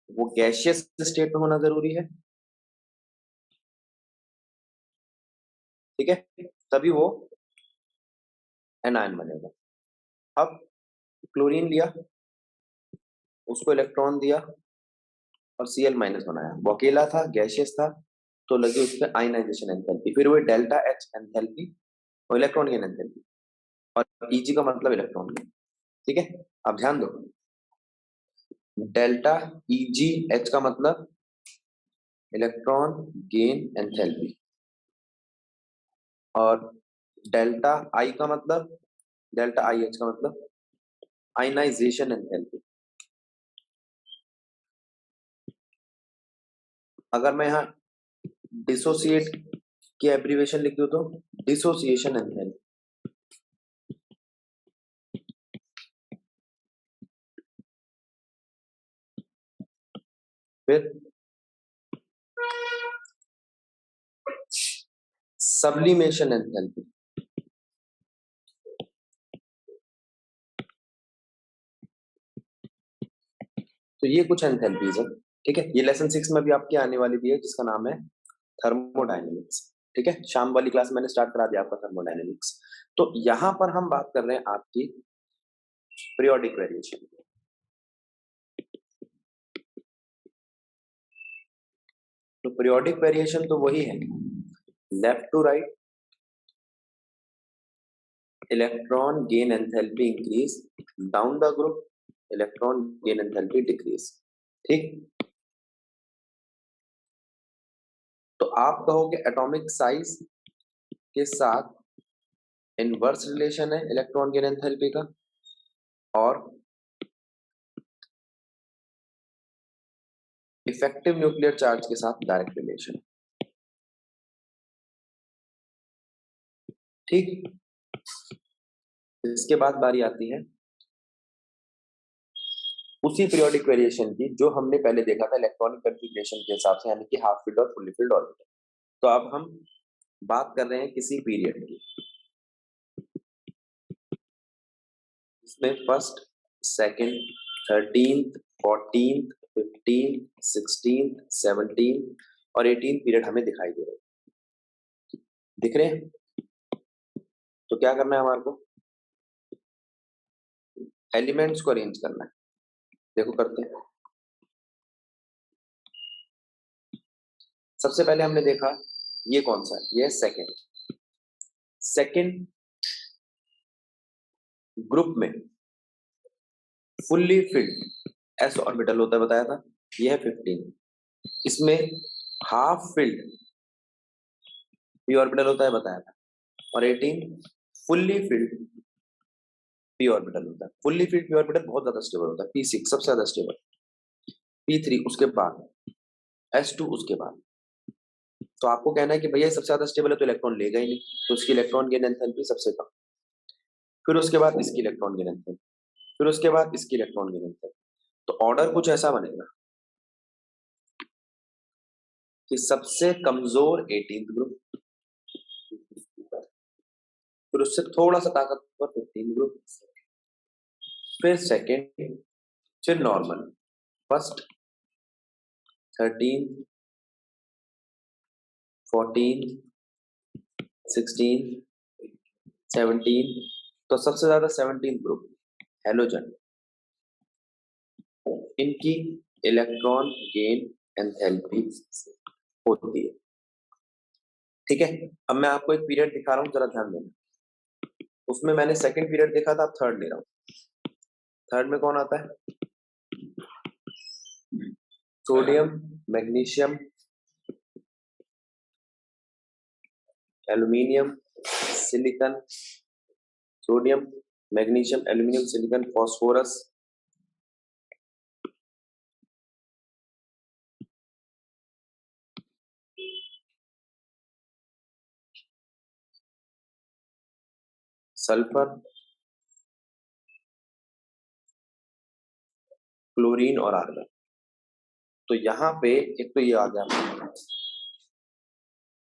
वो गैसियस स्टेट में होना जरूरी है। ठीक है। तभी वो एनायन बनेगा। अब क्लोरीन लिया, उसको इलेक्ट्रॉन दिया और Cl- बनाया, वो अकेला था, गैसियस था, तो लगी उस पर आयनाइजेशन एंथैल्पी, फिर वो डेल्टा H एंथैल्पी और इलेक्ट्रॉन गेन एंथैल्पी, और Eg का मतलब इलेक्ट्रॉन गेन। ठीक है, अब ध्यान दो, डेल्टा Eg, H का मतलब इलेक्ट्रॉन गेन एंथैल्पी, और डेल्टा I का मतलब, डेल्टा IH का मतलब आयनाइजेशन एंथैल्पी। अगर मैं यहाँ डिसोसिएट की एब्रीविएशन लिख दूं तो डिसोसिएशन एंथैल्पी। फिर सब्लिमेशन एंथैल्पी। तो ये कुछ एंथैल्पीज है। ठीक है, ये लेसन 6 में भी आपके आने वाली भी है, जिसका नाम है थर्मोडायनेमिक्स। ठीक है, शाम वाली क्लास मैंने स्टार्ट करा दिया आपका थर्मोडायनेमिक्स। तो यहां पर हम बात कर रहे हैं आपकी पीरियोडिक वेरिएशन। तो पीरियोडिक वेरिएशन तो वही है, left to right electron gain enthalpy increase, down the group electron gain enthalpy decrease. ठीक, तो आप कहोगे एटॉमिक साइज के साथ इनवर्स रिलेशन है इलेक्ट्रॉन गेन एंथैल्पी का, और इफेक्टिव न्यूक्लियर चार्ज के साथ डायरेक्ट रिलेशन। ठीक, इसके बाद बारी आती है उसी पीरियोडिक वेरिएशन की जो हमने पहले देखा था इलेक्ट्रॉनिक कॉन्फ़िगरेशन के हिसाब से, यानी कि हाफ फिल्ड और फुल्ली फिल्ड ऑर्बिटल। तो अब हम बात कर रहे हैं किसी पीरियड की, इसमें first, second, 13th, 14th, 15th, 16th, 17th और 18th पीरियड हमें दिखाई दे रहे हैं। दिख रहे हैं? तो क्या करना है हमारे को, एलिमेंट्स को अरेंज करना है। देखो करते हैं। सबसे पहले हमने देखा ये कौन सा है, ये सेकंड। सेकंड ग्रुप में फुल्ली फिल्ड एस ऑर्बिटल होता है, बताया था, ये है 15। इसमें हाफ फिल्ड पी ऑर्बिटल होता है, बताया था, और 18 फुल्ली फिल्ड पी ऑर्बिटल होता है। फुल्ली फिल्ड पी ऑर्बिटल बहुत ज्यादा स्टेबल होता है, P6 सबसे ज्यादा स्टेबल, P3 उसके बाद, S2 उसके बाद। तो आपको कहना है कि भैया सबसे ज्यादा स्टेबल है तो इलेक्ट्रॉन लेगा ही नहीं, तो इसकी इलेक्ट्रॉन गेन एंथैल्पी सबसे कम। फिर उसके बाद इसकी इलेक्ट्रॉन गेन एंथैल्पी, फिर उसके बाद इसकी इलेक्ट्रॉन गेन एंथैल्पी। तो ऑर्डर कुछ ऐसा बनेगा कि सबसे कमजोर 18th ग्रुप, फिर उससे थोड़ा सा ताकतवर 15 ग्रुप, फिर सेकंड, फिर नॉर्मल, फर्स्ट, 13, 14, 16, 17। तो सबसे ज्यादा 17 ग्रुप हेलोजन, इनकी इलेक्ट्रॉन गेन एंथैल्पी होती है। ठीक है, अब मैं आपको एक पीरियड दिखा रहा हूं, जरा ध्यान देना। उसमें मैंने सेकंड पीरियड देखा था, अब थर्ड ले रहा हूं। थर्ड में कौन आता है, sodium, magnesium, aluminium, silicon, sodium, magnesium, aluminium, silicon, phosphorus, sulphur, chlorine और आर्गन। तो यहाँ पे एक तो ये आ गया,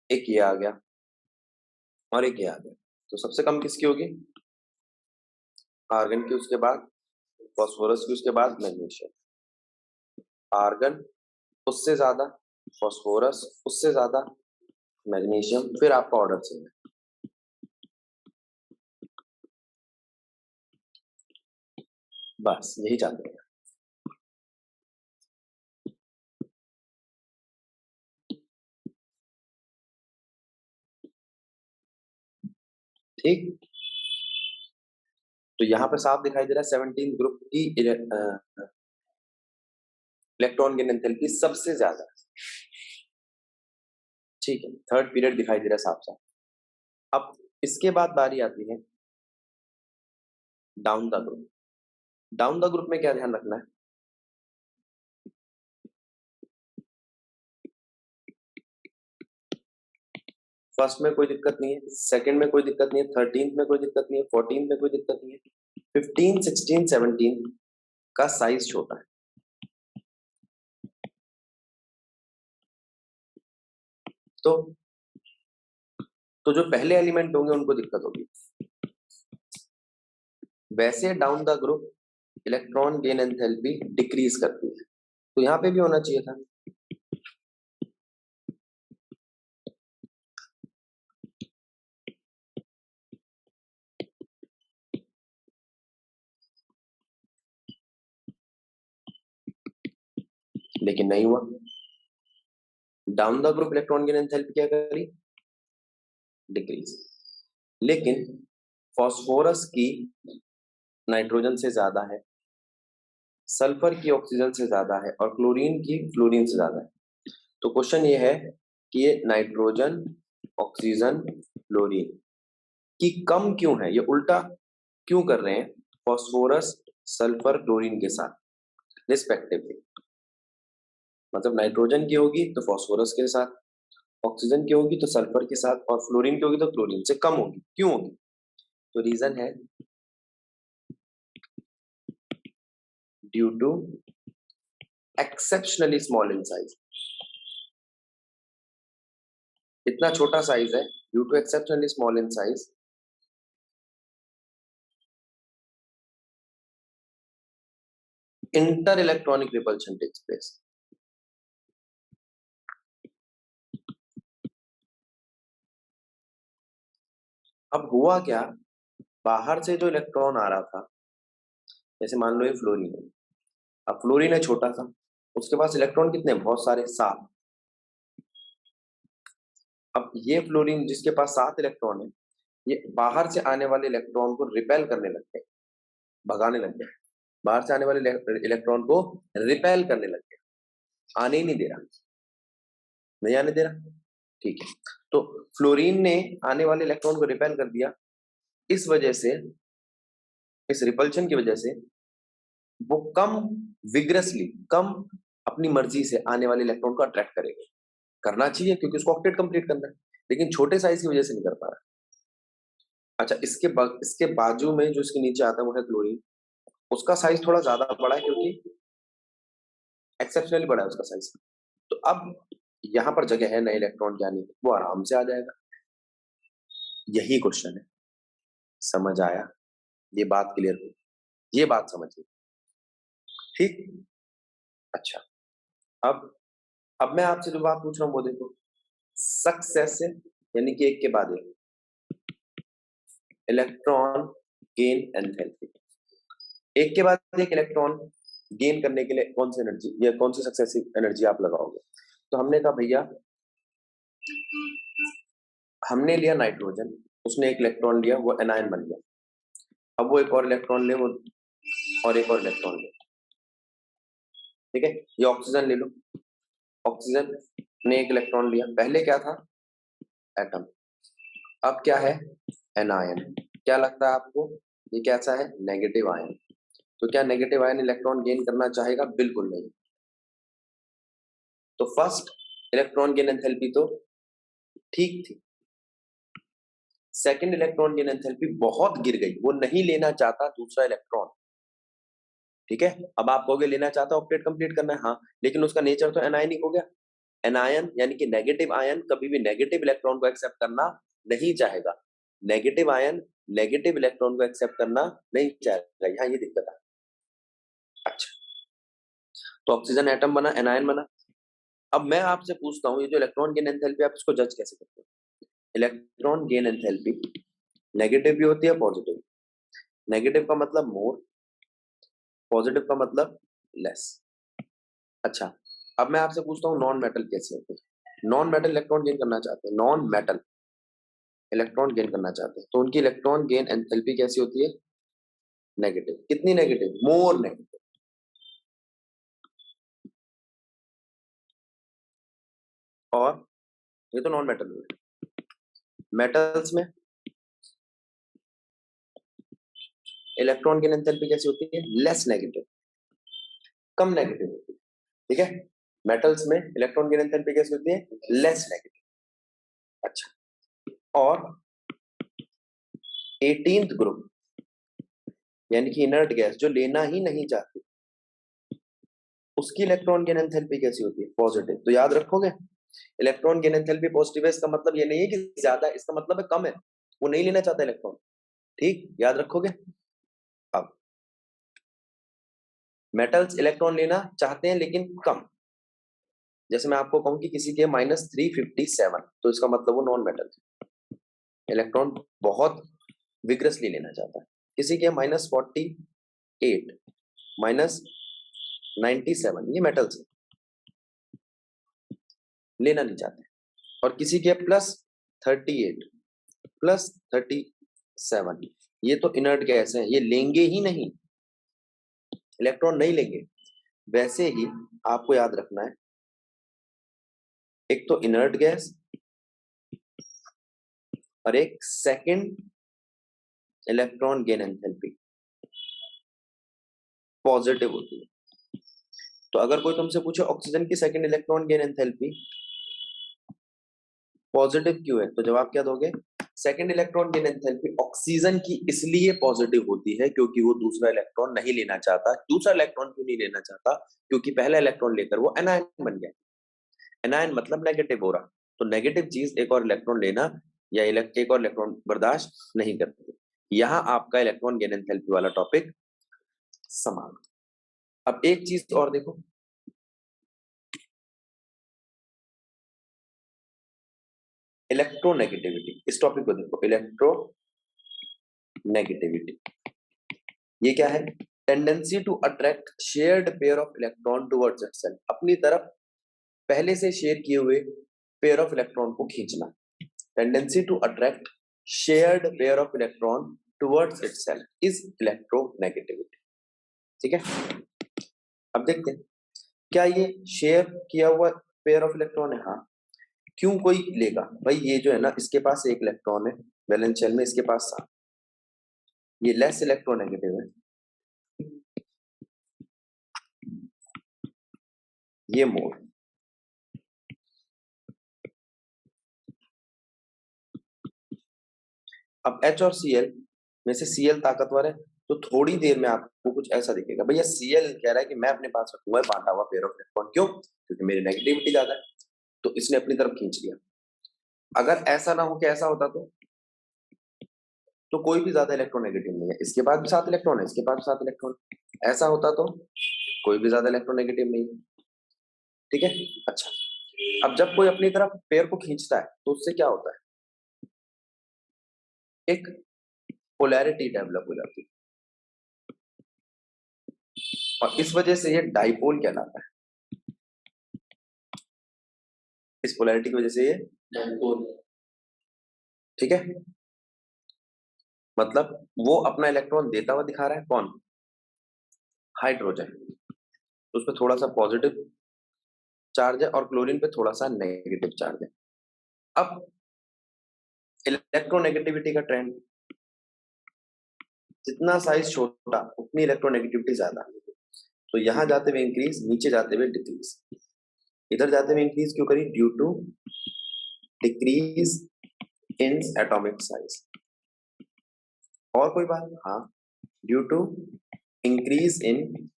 एक ये आ गया, और एक ये आ गया। तो सबसे कम किसकी होगी, आर्गन की, उसके बाद फास्फोरस की, उसके बाद मैग्नीशियम। आर्गन उससे ज्यादा, फास्फोरस उससे ज्यादा, मैग्नीशियम, फिर आपका ऑर्डर से। बस यही चाहते हैं। ठीक, तो यहाँ पे साफ दिखाई दे रहा है 17 ग्रुप की इलेक्ट्रॉन गेन एंथैल्पी सबसे ज्यादा है। ठीक है, थर्ड पीरियड दिखाई दे रहा है साफ साफ। अब इसके बाद बारी आती है down the group. Down the group में क्या ध्यान रखना है, फर्स्ट में कोई दिक्कत नहीं है, सेकंड में कोई दिक्कत नहीं है, 13th में कोई दिक्कत नहीं है, 14th में कोई दिक्कत नहीं है, 15, 16, 17 का साइज छोटा है। तो जो पहले एलिमेंट होंगे उनको दिक्कत होगी। वैसे down the group electron gain enthalpy decrease करती है, तो यहाँ पे भी होना चाहिए था। लेकिन नहीं हुआ। Down the group electron gain enthalpy क्या करी, डिक्रीज। लेकिन फास्फोरस की नाइट्रोजन से ज्यादा है, सल्फर की ऑक्सीजन से ज्यादा है, और क्लोरीन की फ्लोरीन से ज्यादा है। तो क्वेश्चन ये है कि ये नाइट्रोजन, ऑक्सीजन, फ्लोरीन की कम क्यों है, ये उल्टा क्यों कर रहे हैं फास्फोरस, सल्फर, क्लोरीन के साथ रिस्पेक्टिवली। मतलब नाइट्रोजन की होगी तो फास्फोरस के साथ, ऑक्सीजन की होगी तो सल्फर के साथ, और फ्लोरीन की होगी तो क्लोरीन से कम होगी। क्यों होगी, तो रीजन है due to exceptionally small in size. इतना छोटा साइज है, due to exceptionally small in size, inter electronic repulsion takes place. अब हुआ क्या, बाहर से जो इलेक्ट्रॉन आ रहा था, जैसे मान लो ये फ्लोरीन है, अब फ्लोरीन है छोटा सा, उसके पास इलेक्ट्रॉन कितने, बहुत सारे, 7। अब ये फ्लोरीन जिसके पास 7 इलेक्ट्रॉन है, ये बाहर से आने वाले इलेक्ट्रॉन को रिपेल करने लगते हैं, भगाने लग गए। बाहर से आने वाले इलेक्ट्रॉन को रिपेल करने लग गए, आने ही नहीं दे रहा, नहीं आने दे रहा। ठीक है, तो फ्लोरीन ने आने वाले इलेक्ट्रॉन को रिपेल कर दिया। इस वजह से, इस रिपल्शन की वजह से वो कम विग्रसली, कम अपनी मर्जी से आने वाले इलेक्ट्रॉन को अट्रैक्ट करेगा। करना चाहिए क्योंकि उसको ऑक्टेट कंप्लीट करना है, लेकिन छोटे साइज की वजह से नहीं कर पा रहा। अच्छा, इसके बाजू में जो इसके नीचे आता है वो है क्लोरीन, उसका साइज थोड़ा ज्यादा बड़ा है क्योंकि एक्सेप्शनली बड़ा है उसका साइज। तो अब यहाँ पर जगह है नए इलेक्ट्रॉन के आने की, वो आराम से आ जाएगा। यही क्वेश्चन है, समझ आया, ये बात क्लियर हुई, ये बात समझिए। ठीक, अच्छा, अब मैं आपसे जो बात पूछ रहा हूँ वो देखो, सक्सेसिव यानी कि एक के बाद एक इलेक्ट्रॉन गेन एंथैल्पी, एक के बाद एक इलेक्ट्रॉन गेन करने के लिए कौन सी एनर्जी या कौन सी सक्सेसिव एनर्जी आप लगाओगे। तो हमने कहा भैया, हमने लिया नाइट्रोजन, उसने एक इलेक्ट्रॉन लिया, वो एनायन बन गया। अब वो एक और इलेक्ट्रॉन ले, वो और एक और इलेक्ट्रॉन ले। ठीक है, ये ऑक्सीजन ले लो, ऑक्सीजन ने एक इलेक्ट्रॉन लिया, पहले क्या था, एटम, अब क्या है, एनायन। क्या लगता है आपको, ये कैसा है, नेगेटिव आयन। तो क्या नेगेटिव आयन इलेक्ट्रॉन गेन करना चाहेगा, बिल्कुल नहीं। तो फर्स्ट इलेक्ट्रॉन गेन एंथैल्पी तो ठीक थी, सेकंड इलेक्ट्रॉन गेन एंथैल्पी बहुत गिर गई, वो नहीं लेना चाहता दूसरा इलेक्ट्रॉन। ठीक है, अब आप कहोगे लेना चाहता ऑक्टेट कंप्लीट करना है, हाँ, लेकिन उसका नेचर तो एनायनिक हो गया। एनायन यानी कि नेगेटिव आयन कभी भी नेगेटिव इलेक्ट्रॉन को एक्सेप्ट करना नहीं चाहेगा। नेगेटिव आयन नेगेटिव इलेक्ट्रॉन को एक्सेप्ट करना नहीं चाहेगा, यहाँ ये दिक्कत है। अच्छा, तो ऑक्सीजन एटम बना, एनायन बना। अब मैं आपसे पूछता हूँ, ये जो इलेक्ट्रॉन गेन एंथैल्पी आप इसको जज कैसे करते हो। इलेक्ट्रॉन गेन एंथैल्पी नेगेटिव भी होती है, पॉजिटिव। नेगेटिव का मतलब मोर, पॉजिटिव का मतलब लेस। अच्छा, अब मैं आपसे पूछता हूँ नॉन मेटल कैसे होते हैं। नॉन मेटल इलेक्ट्रॉन गेन करना चाहते हैं, नॉन मेटल इलेक्ट्रॉन गेन करना चाहते हैं, तो उनकी इलेक्ट्रॉन गेन एंथैल्पी कैसी होती है? नेगेटिव। कितनी नेगेटिव? More negative. और ये तो नॉन मेटल हुए। मेटल्स में इलेक्ट्रॉन गेन एंथैल्पी कैसी होती है? लेस नेगेटिव, कम नेगेटिव होती है। ठीक है, मेटल्स में इलेक्ट्रॉन गेन एंथैल्पी कैसी होती है? Less negative. अच्छा, और 18th ग्रुप यानी कि इनर्ट गैस जो लेना ही नहीं चाहती, उसकी इलेक्ट्रॉन गेन एंथैल्पी कैसी होती है? पॉजिटिव। तो याद रखोगे, इलेक्ट्रॉन गेन एंथैल्पी पॉजिटिव है, इसका मतलब ये नहीं है कि ज्यादा, इसका मतलब है कम है, वो नहीं लेना चाहता इलेक्ट्रॉन। ठीक, याद रखोगे। अब मेटल्स इलेक्ट्रॉन लेना चाहते हैं लेकिन कम। जैसे मैं आपको कहूं कि किसी के -357, तो इसका मतलब वो नॉन मेटल इलेक्ट्रॉन बहुत विग्रसली लेना चाहता है। किसी के -48, -97, ये मेटल्स लेना नहीं चाहते। और किसी के +38, +37, ये तो इनर्ट गैस है, ये लेंगे ही नहीं, इलेक्ट्रॉन नहीं लेंगे। वैसे ही आपको याद रखना है, एक तो इनर्ट गैस और एक second electron gain enthalpy positive होती है। तो अगर कोई तुमसे पूछे ऑक्सीजन की second electron gain enthalpy positive क्यों है, तो जवाब क्या दोगे? Second electron gain enthalpy oxygen की इसलिए पॉजिटिव होती है क्योंकि वो दूसरा इलेक्ट्रॉन नहीं लेना चाहता। दूसरा इलेक्ट्रॉन क्यों नहीं लेना चाहता? क्योंकि पहला इलेक्ट्रॉन लेकर वो एनायन बन गया। एनायन मतलब नेगेटिव हो रहा, तो नेगेटिव चीज एक और इलेक्ट्रॉन लेना या एक और इलेक्ट्रॉन बर्दाश्त नहीं करती। यहां आपका इलेक्ट्रॉन गेन एंथैल्पी वाला टॉपिक समाप्त। अब एक चीज और देखो, इलेक्ट्रोनेगेटिविटी। इस टॉपिक को देखो, इलेक्ट्रोनेगेटिविटी ये क्या है? Tendency to attract shared pair of electron towards itself, अपनी तरफ पहले से शेयर किए हुए पेयर ऑफ इलेक्ट्रॉन को खींचना। Tendency to attract shared pair of electron towards itself is electronegativity. ठीक है, अब देखते हैं क्या ये शेयर किया हुआ पेयर ऑफ इलेक्ट्रॉन है? हाँ। क्यों कोई लेगा भाई? ये जो है ना, इसके पास एक इलेक्ट्रॉन है वैलेंस शेल में, इसके पास 7, ये लेस इलेक्ट्रोनेगेटिव है, ये मोर। अब H और Cl में से Cl ताकतवर है, तो थोड़ी देर में आपको कुछ ऐसा दिखेगा। भैया Cl कह रहा है कि मैं अपने पास रखूंगा बांटा हुआ पेयर ऑफ इलेक्ट्रॉन। क्यों? क्योंकि मेरी नेगेटिविटी ज्यादा है, तो इसने अपनी तरफ खींच लिया। अगर ऐसा ना हो कि ऐसा होता तो कोई भी ज्यादा इलेक्ट्रोनेगेटिव नहीं है, इसके पास भी 7 इलेक्ट्रॉन है, इसके पास भी 7 इलेक्ट्रॉन। ऐसा होता तो कोई भी ज्यादा इलेक्ट्रोनेगेटिव नहीं है। ठीक है, अच्छा। अब जब कोई अपनी तरफ पेयर को खींचता है तो उससे क्या होता है? एक पोलैरिटी डेवलप हो जाती है, और इस वजह से ये डाइपोल कहलाता है। इस पोलैरिटी की वजह से ये डाइपोल। ठीक है, मतलब वो अपना इलेक्ट्रॉन देता हुआ दिखा रहा है। कौन? हाइड्रोजन। तो उस पर थोड़ा सा पॉजिटिव चार्ज है और क्लोरीन पे थोड़ा सा नेगेटिव चार्ज है। अब इलेक्ट्रोनेगेटिविटी का ट्रेंड, जितना साइज छोटा उतनी इलेक्ट्रोनेगेटिविटी ज्यादा। तो यहां जाते हुए इंक्रीज, नीचे जाते हुए डिक्रीज। इधर जाते हुए इंक्रीज क्यों करी? Due to decrease in atomic size. और कोई बात? हाँ, due to increase in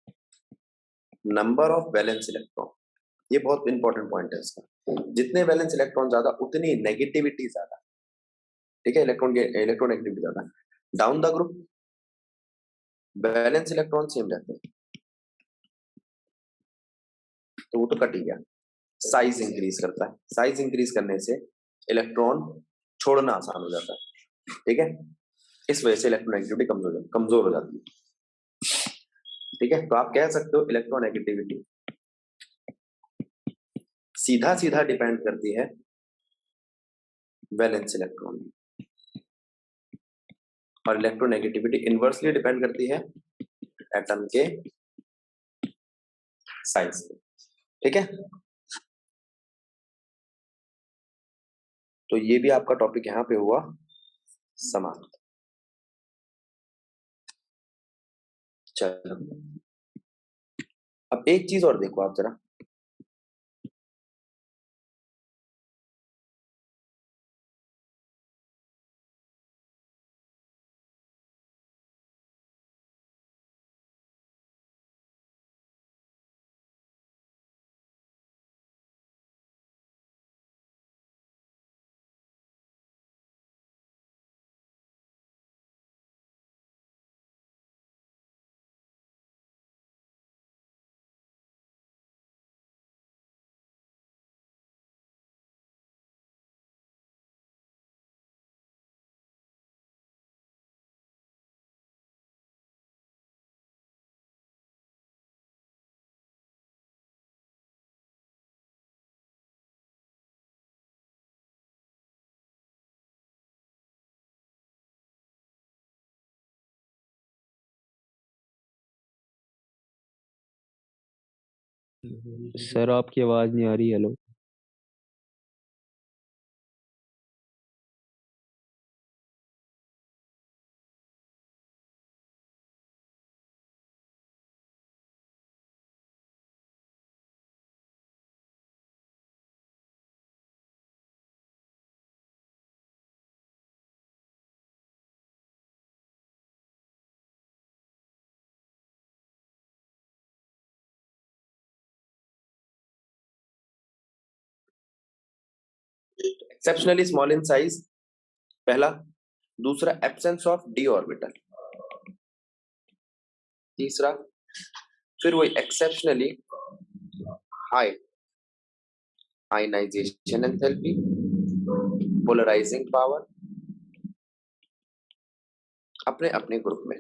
number of valence electron. ये बहुत इंपॉर्टेंट पॉइंट है इसका। जितने वैलेंस इलेक्ट्रॉन ज्यादा उतनी नेगेटिविटी ज्यादा। ठीक है, इलेक्ट्रोनेगेटिविटी ज्यादा। Down the group valence electron same रहते हैं, तो वो तो कट ही गया। साइज इंक्रीज करता है, साइज इंक्रीज करने से इलेक्ट्रॉन छोड़ना आसान हो जाता है। ठीक है, इस वजह से इलेक्ट्रोनेगेटिविटी कमजोर हो जाती है। ठीक है, तो आप कह सकते हो इलेक्ट्रोनेगेटिविटी सीधा सीधा डिपेंड करती है वैलेंस इलेक्ट्रॉन। और इलेक्ट्रोनेगेटिविटी इनवर्सली डिपेंड करती है एटम के साइज पे। ठीक है, तो ये भी आपका टॉपिक यहाँ पे हुआ समाप्त। चलो अब एक चीज और देखो आप जरा, सर आपकी आवाज नहीं आ रही। Hello. Exceptionally small in size पहला, दूसरा एब्सेंस ऑफ डी ऑर्बिटल, तीसरा फिर वही exceptionally high ionisation enthalpy, polarising power अपने अपने ग्रुप में।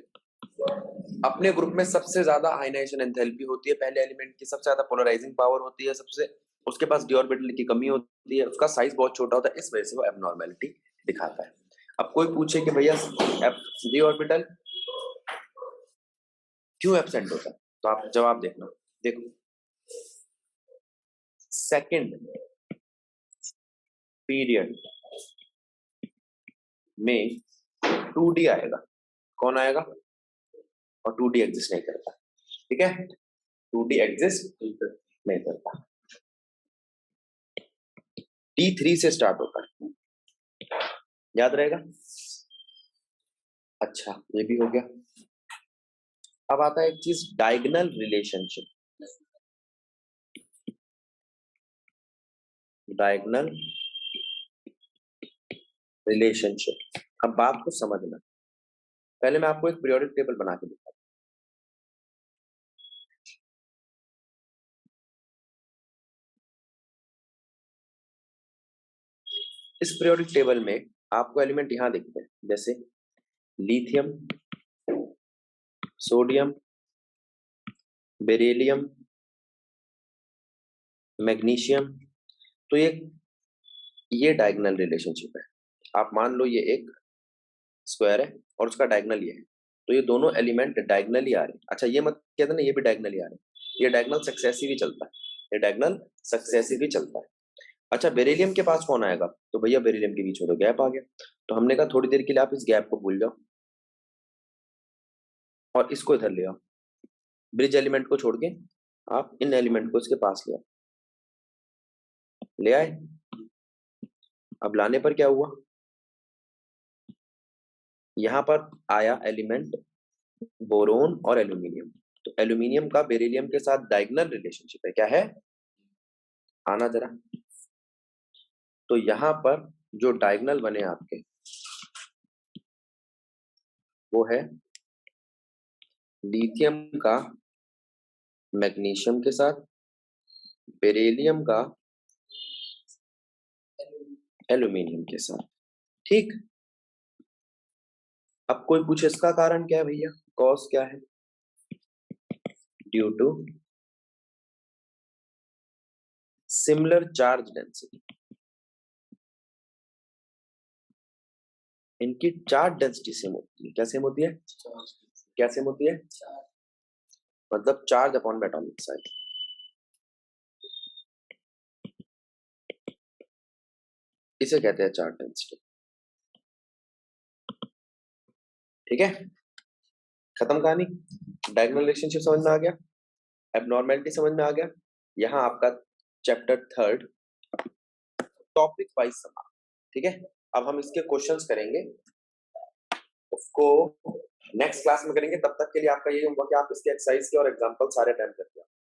अपने ग्रुप में सबसे ज्यादा आयनाइजेशन एंथैल्पी होती है पहले एलिमेंट की, सबसे ज्यादा पोलराइजिंग पावर होती है, सबसे उसके पास डी ऑर्बिटल की कमी होती है, उसका साइज बहुत छोटा होता है, इस वजह से वो एबनॉर्मेलिटी दिखाता है। अब कोई पूछे कि भैया डी ऑर्बिटल क्यों एब्सेंट होता है, तो आप जवाब देखना। देखो सेकंड पीरियड में 2D आएगा, कौन आएगा, और 2D एग्जिस्ट नहीं करता। ठीक है, 2D एग्जिस्ट नहीं करता। T3 से स्टार्ट होता है, याद रहेगा। अच्छा ये भी हो गया। अब आता है एक चीज डायगोनल रिलेशनशिप। डायगोनल रिलेशनशिप, अब बात को समझना। पहले मैं आपको एक पीरियोडिक टेबल बना के दिखाता हूं। इस पीरियोडिक टेबल में आपको एलिमेंट यहां दिखते हैं, जैसे लिथियम, सोडियम, बेरिलियम, मैग्नीशियम। तो ये डायगोनल रिलेशनशिप है। आप मान लो ये एक स्क्वायर है और उसका डायगोनल ये है, तो ये दोनों एलिमेंट डायगोनली आ रहे हैं। अच्छा ये मत कहते ना ये भी डायगोनली आ रहे हैं, ये डायगोनल सक्सेसिव ही चलता है, ये डायगोनल सक्सेसिव ही चलता है। अच्छा बेरिलियम के पास कौन आएगा, तो भैया बेरिलियम के बीच में तो गैप आ गया, तो हमने कहा थोड़ी देर के लिए आप इस गैप को भूल जाओ और इसको इधर ले आओ, ब्रिज एलिमेंट को छोड़ के आप इन एलिमेंट को इसके पास ले आओ। ले आए, अब लाने पर क्या हुआ, यहां पर आया एलिमेंट बोरोन और एल्यूमिनियम, तो एल्यूमिनियम का बेरिलियम के साथ डायगोनल रिलेशनशिप है, क्या है, आना जरा। तो यहां पर जो डायगोनल बने आपके वो है लिथियम का मैग्नीशियम के साथ, बेरिलियम का एल्यूमिनियम के साथ। ठीक, अब कोई पूछे इसका कारण क्या है भैया, कॉज क्या है, due to similar charge density. इनकी चार्ज डेंसिटी सेम होती है। क्या सेम होती है? क्या सेम होती है? मतलब चार्ज अपॉन एटॉमिक साइज। इसे कहते हैं चार्ज डेंसिटी। ठीक है, खत्म कहानी। डायगोनल रिलेशनशिप समझ में आ गया, एबनॉर्मेलिटी समझ में आ गया। यहाँ आपका चैप्टर 3 टॉपिक वाइज समा। ठीक है, अब हम इसके क्वेश्चंस करेंगे, उसको नेक्स्ट क्लास में करेंगे। तब तक के लिए आपका यही होगा कि आप इसके एक्सरसाइज के और एग्जांपल सारे अटेम्प्ट करते हैं।